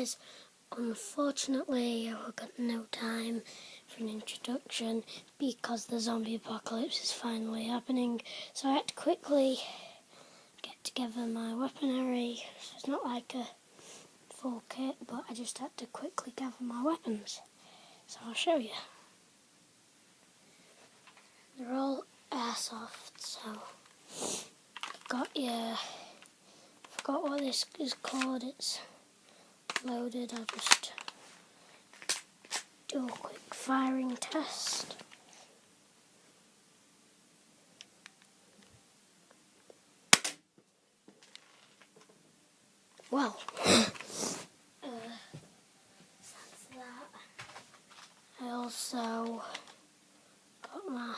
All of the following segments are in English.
guys, unfortunately I've got no time for an introduction because the zombie apocalypse is finally happening, so I had to quickly get together my weaponry. So it's not like a full kit, but I just had to quickly gather my weapons, so I'll show you. They're all airsoft, so I've got your, forgot what this is called, it's loaded. I'll just do a quick firing test. Well, that's that. I also got my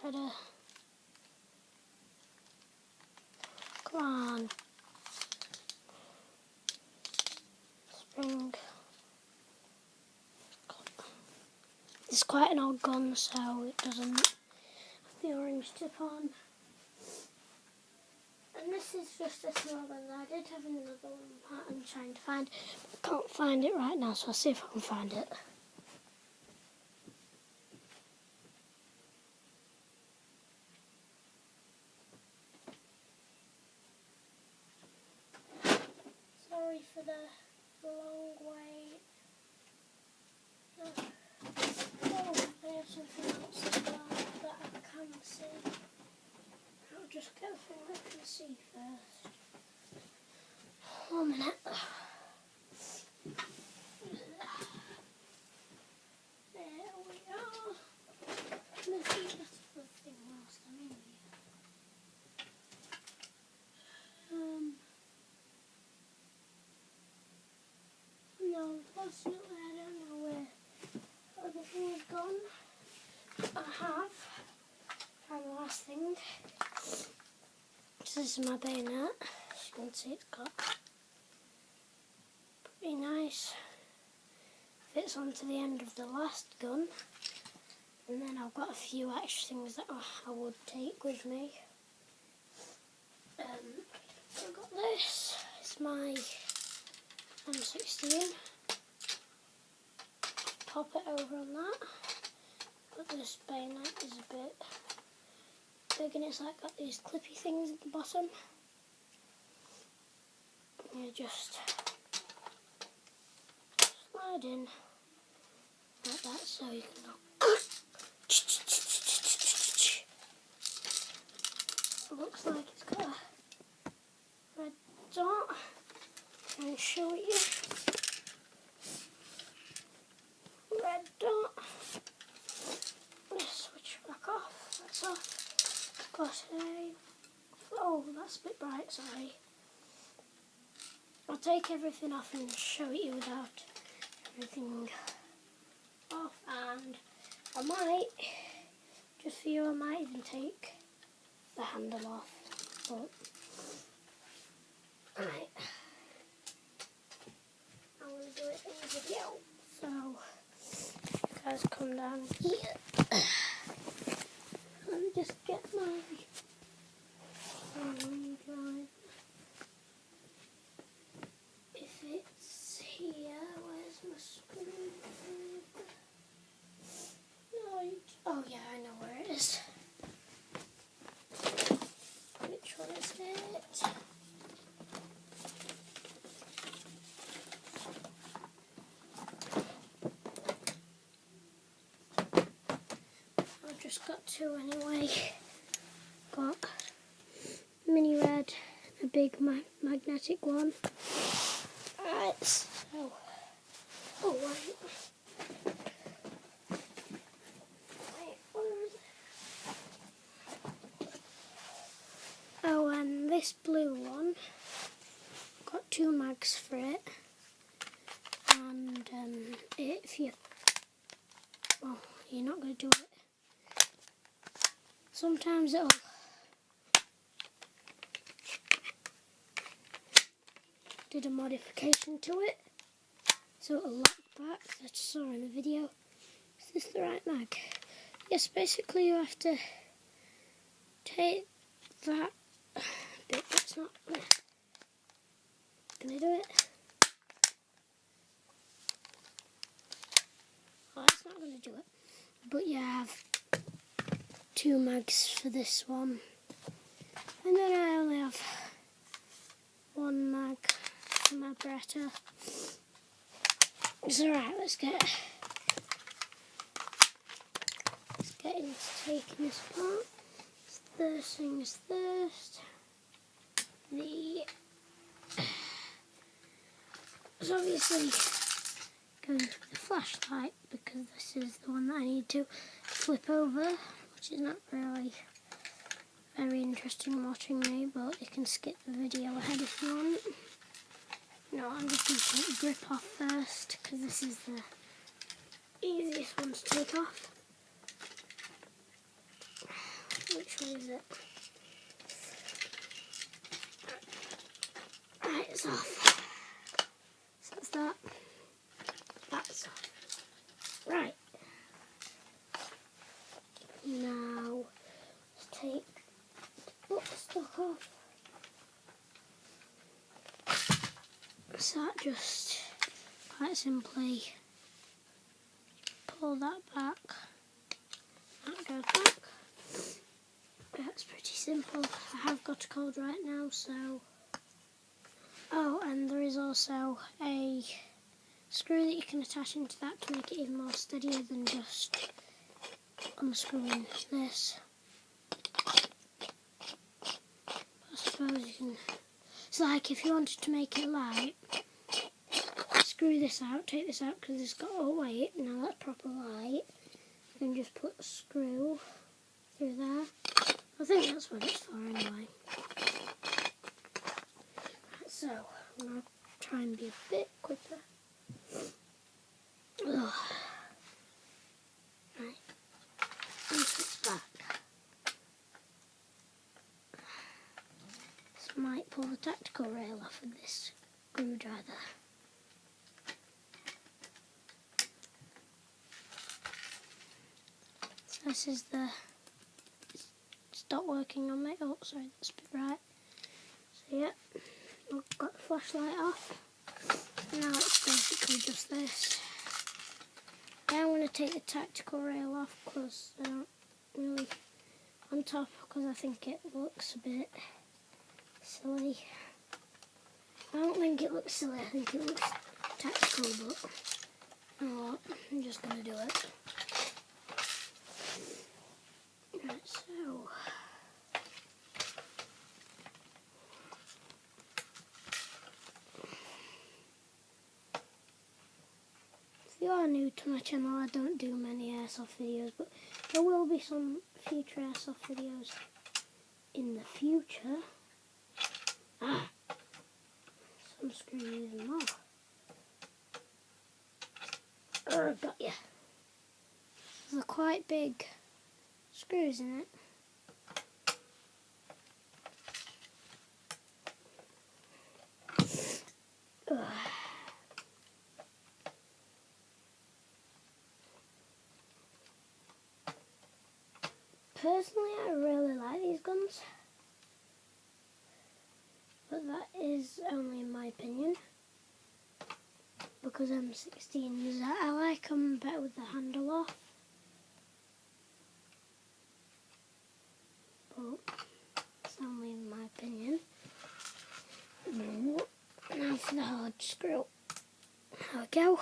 Predator. Come on. Spring. It's quite an old gun, so it doesn't have the orange tip on. And this is just a small gun. I did have another one I'm trying to find, but I can't find it right now, so I'll see if I can find it. Sorry for the long wait. Oh, I have something else as well that I can see. I'll just get the thing I can see first. 1 minute. There we are. Let's see that's the thing whilst I'm in here. No, unfortunately I don't know where everything has gone. I have found the last thing. This is my bayonet. As you can see, it's got pretty nice. Fits onto the end of the last gun. And then I've got a few extra things that I would take with me. I've got this. It's my M16. Pop it over on that. But this bayonet is a bit big and it's like got these clippy things at the bottom. You just slide in like that so you can go. It looks like it's got a red dot. Try and show it you. Red dot. Let's switch back off. That's off. It's got a. Oh, that's a bit bright, sorry. I'll take everything off and show it you without everything off, and I might, just for you, I might even take the handle off, but right, I'm going to do it in the video, so you guys come down here. Let me just get my drive. If it's here, where's my screen? Oh yeah, I know where it is. Which one is it? I've just got two anyway. Got mini red, a big magnetic one. Alright, so, oh wait, where is it? Oh, and this blue one, got 2 mags for it, and if you, well, you're not going to do it, sometimes it'll did a modification to it so it'll lock back. I just saw in the video. Is this the right mag? Yes, basically you have to take that bit that's not gonna do it. Oh, it's not gonna do it. But yeah, I have 2 mags for this one. And then I only have 1 mag for my Beretta. So right, let's get into taking this apart. First things first. It's obviously going for the flashlight because this is the one that I need to flip over, which is not really very interesting watching me, but you can skip the video ahead if you want. No, I'm just going to take the grip off first because this is the easiest one to take off. Which one is it? Right, it's off. So that's that. That's off. Right. Now, let's take the buttstock off. So that just quite simply pull that back. That goes back. That's pretty simple. I have got a cold right now, so... Oh, and there is also a screw that you can attach into that to make it even more steadier than just unscrewing this. I suppose you can... It's like if you wanted to make it light, screw this out, take this out because it's got all weight. Now that's proper light. You can just put a screw through there. I think that's what it's for anyway. So, I'm going to try and be a bit quicker. Ugh. Right, once it's back. This might pull the tactical rail off with this screwdriver. So this is the... Stop working on me. Oh, sorry, that's a bit right. So yeah, I've got the flashlight off. Now it's basically just this. Now I'm going to take the tactical rail off because I don't really on top because I think it looks a bit silly. I don't think it looks silly, I think it looks tactical, but you know what, I'm just going to do it. Right, so... If you are new to my channel, I don't do many airsoft videos, but there will be some future airsoft videos in the future. Ah! Some screwing even more. Oh, got ya. There's quite big screws in it. Ugh. Personally, I really like these guns, but that is only in my opinion, because M16s, I like them better with the handle off, but it's only in my opinion. Now for the hard screw. There we go.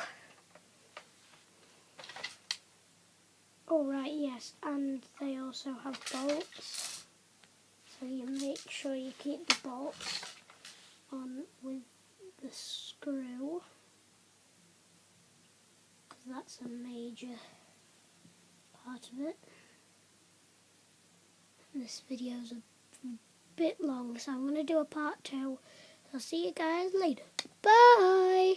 Oh right, yes, and they also have bolts, so you make sure you keep the bolts on with the screw, because that's a major part of it. And this video's a bit long, so I'm going to do a part 2. I'll see you guys later. Bye!